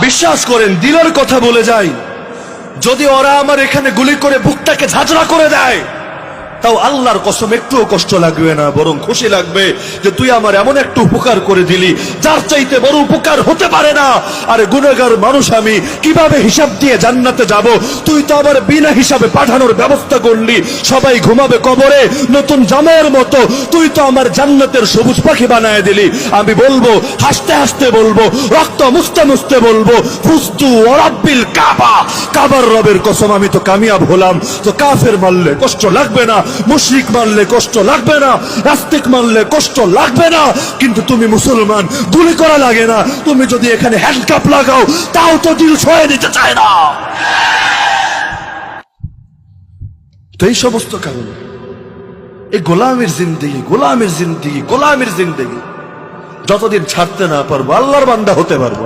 বিশ্বাস করেন, দিলের কথা বলে যাই, যদি ওরা আমার এখানে গুলি করে বুকটাকে ঝাঁঝরা করে দেয়, তাও আল্লাহর কসম একটুও কষ্ট লাগবে না, বরং খুশি লাগবে যে তুই আমার এমন একটু উপকার করে দিলি যার চাইতে বড় উপকার হতে পারে না। আরে গুনাহগার মানুষ আমি, কিভাবে হিসাব দিয়ে জান্নাতে যাব? তুই তো আবার বিনা হিসাবে পাঠানোর ব্যবস্থা করলি, সবাই ঘুমাবে কবরে নতুন জামাইয়ের মতো, তুই তো আমার জান্নাতের সবুজ পাখি বানায় দিলি। আমি বলবো, হাসতে হাসতে বলবো, রক্ত মুছতে মুছতে বলবো, ফুস্তু ওরাব্বিল কাবা, কাবার রবের কসম আমি তো কামিয়াব হলাম। তো কাফের মারলে কষ্ট লাগবে না, মুশরিক মারলে কষ্ট লাগবে না, নাস্তিক মারলে কষ্ট লাগবে না, কিন্তু তুমি মুসলমান, গুলি করা লাগে না। তুমি যদি এখানে হ্যান্ডকাপ লাগাও তাও তো দিল সয়ে দিতে চায় না। তো এই সমস্ত কারণে এই গোলামের জিন্দেগি, গোলামের জিন্দেগি, গোলামের জিন্দেগি যতদিন ছাড়তে না পারবো, আল্লাহর বান্দা হতে পারবো।